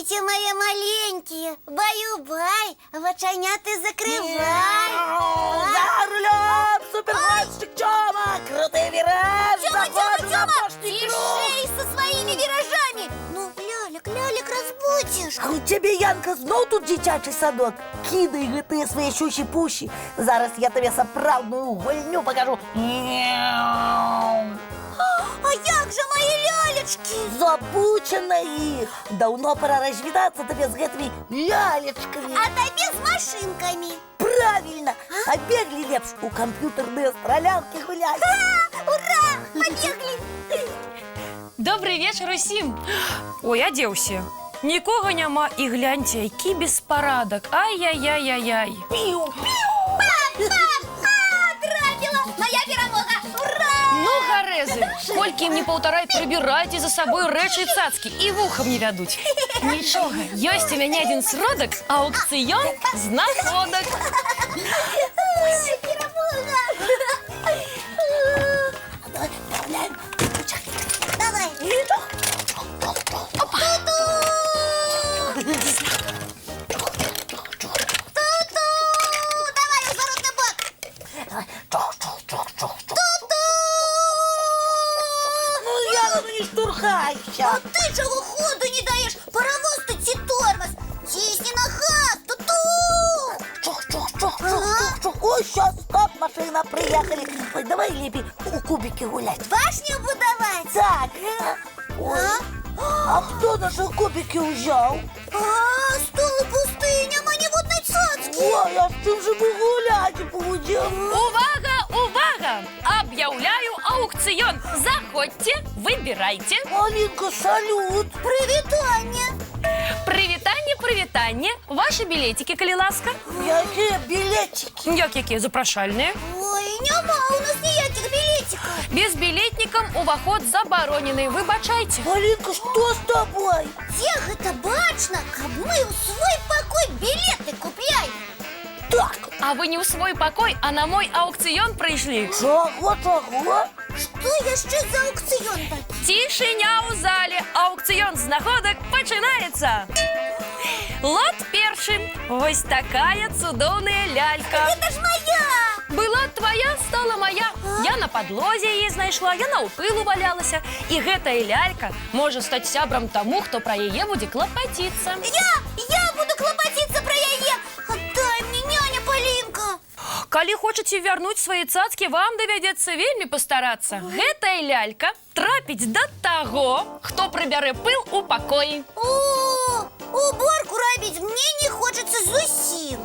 Здравствуйте, мои маленькие. Баю-бай, воченяты закрывай. За рулем супергонщик Тёма! Крутый вираж! Тёма, тишей со своими виражами. Ну, Лялик, разбудишь. А у тебе, Янка, знов тут дитячий садок? Кидай гэты свої щущі-пущі. Зараз я тобі сапраўдную гульню покажу. А як же мои лялечки? Забучена їх. Давно пора развітаться тебе з гэтымі лялечками. А тебе с машинками. Правильно! А бегли лепш у компьютерные стрелялки гулять. Ура! Побегли! Добрый вечер усім. Ой, а дзе ўсе? Нікога няма і гляньце, які беспарадак. Ай-яй-яй-яй-яй. Трапила! Моя перемога! Ура! Ну, гарэзы, колькі ім не паўтарай, прыбірайце за сабой рэчы і цацкі і вухам не вядуць. Нічога, ёсць у мяне адзін сродак, аукцыён знаходак. Моя перемога! Давай! Ту-ту! Давай, изворотный бок! Ту-ту! Ну, Яна, ну не штурхайся. А ты чего ходу не даешь? Паровоз тут ці тормоз! Тисни на газ! Ту-ту! Чух. Ой, сейчас, стоп, машина, приехали. Ой, давай лепей у кубики гулять. Башню будовать! Так. Ой, а кто наши кубики взял? Стол и пустыня, не водной цацки! Ой, а с чем же мы гулять будем? Увага, увага! Аб'яўляю аукцыён. Заходзьце, выбірайце. Малинка, салют. Привитание! Прывітанне. Ваши білетики, калі ласка. Какие билетики? Якія запрашальныя. Ой, няма у нас ніяких билетиков! Безбілетнікам уваход забаронены. Выбачайце. Малинка, что с тобой? Где это бачно, каб мы у свой покой билеты купляй? Так, А вы не ў свой пакой, а на мой аукцыён прыйшлі. чего? Что яшчэ за аукцыён такі? Цішыня ў зале. Аукцыён знаходак пачынаецца. Лот першы. Вось такая цудоўная лялька. Это ж моя! Была твоя, стала моя. Я на подлозе яе знайшла, яна ў пылу валялася. І гэтая лялька можа стаць сябрам таму, хто пра яе будзе клапаціцца. Я буду клопотиться про яе! Отдай мне, няня Полинка! Калі хочаце вярнуць свае цацкі, вам давядзецца вельмі пастарацца. Гэтая лялька трапіць да таго, хто прыбярэ пыл у пакоі. О, уборку робить мне не хочется зусім.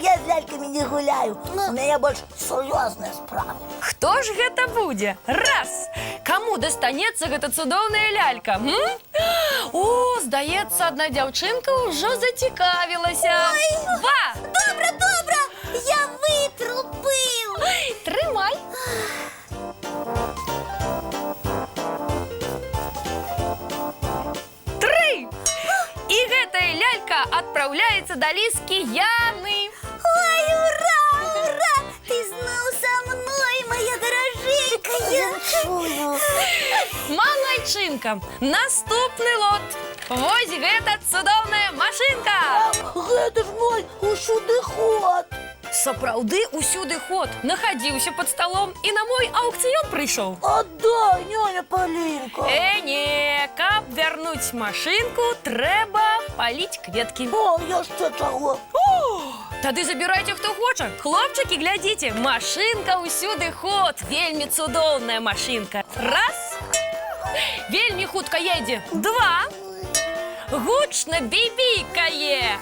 Я с ляльками не гуляю. У меня больше серьезная справа. Хто ж гэта будзе? Раз! Каму дастанецца гэта цудоўная лялька? О, здаецца, адна дзяўчынка ўжо зацікавілася. Два! Добра! Я вытру пыл! Трымай! Тры! І гэтая лялька адпраўляецца да ліскі Яны. Ой, ура! Ты знал со мной, моя дороженькая! Малайчынка, наступны лот. Вось гэта цудоўная машынка. Это ж мой усюды ход. Сапраўды усюды ход. Нахадзіўся пад сталом і на мой аукцыён прыйшоў. Отдай, няня Полинка. Не, каб вярнуць машынку, трэба паліць кветкі. О, яшчэ чаго? Тады забірайце, хто хоча. Хлопчыкі, глядзіце, машынка усюды ход. Вельмі цудоўная машынка. Раз. Вельмі хутка едзе. Два. Гучна бібікае.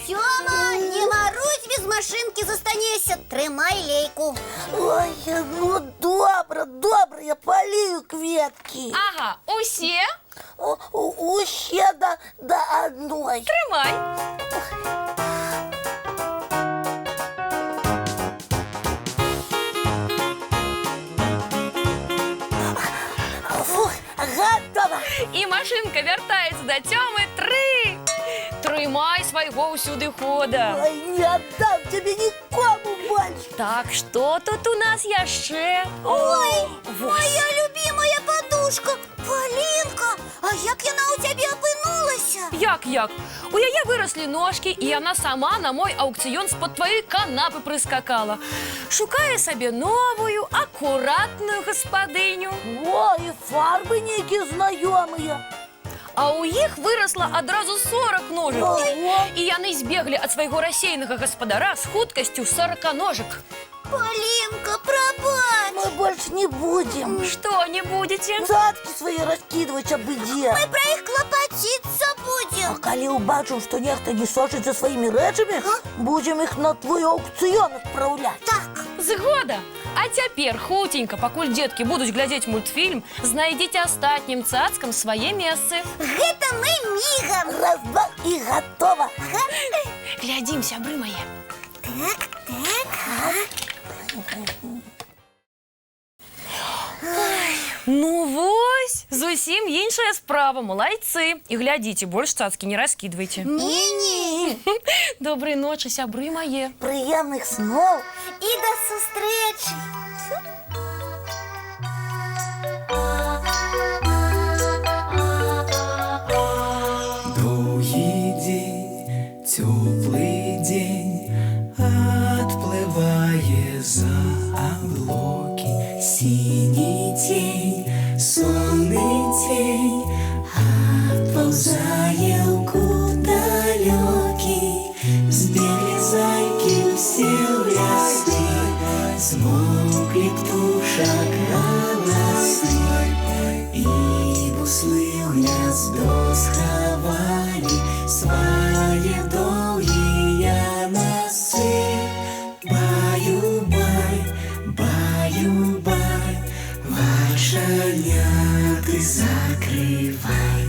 Тёма, не марусь, без машинки застанешься. Трымай лейку. Ой, ну добра, я полию кветки. Ага, усе? Усе до одной. Трымай. Фух, готово. І машинка вяртаецца да Тёмы. Тры. Трымай свайго ўсюды хода. Ой, не отдам тебе никому больше. Так, што тут у нас яшчэ? Ой, моя любимая подушка. Полинка, а як яна у тебе опынулася? Як? У яе вырослі ножкі, і яна сама на мой аукцыён з-пад тваёй канапы прыскакала. Шукае сабе новую, акуратную гаспадыню. О, і фарби нейкі знаёмыя. А ў іх вырасла адразу 40 ножак. Ого. І яны збеглі ад свайго рассеянага гаспадара з хуткасцю 40 ножак. Полинка, пробачь. Мы больше не будем. Што не будзеце? Цацкі свае раскидывать абыдзе. Мы про их клопотиться А будем. калі ўбачым, што нехта не сочыць за сваімі рэчамі, будзем іх на твой аукцыён адпраўляць. Так, Згода! А цяпер хутенька, пакуль дзеткі будуць глядзець мультфільм, знайдзіце астатнім цацкам свае месцы. это мы мигом. Раз, два і гатова. Глядзім, сябры мае. Ну вось, зусім іншая справа, малайцы. І глядзіце, больш цацкі не раскідвайце. Не-не. Добрай ночы, сябры мае. Прыемных снов. И до встречи. Довгий день, теплый день, отплывая за облаки. Синий тень, сонный тень, отползая в далекий. Сбегли зайки все в лесы, смолкли птушек голосы, и буслы в гнездо сховали свои долгие носы. Баю-бай, баю-бай, ваши няты закрывай.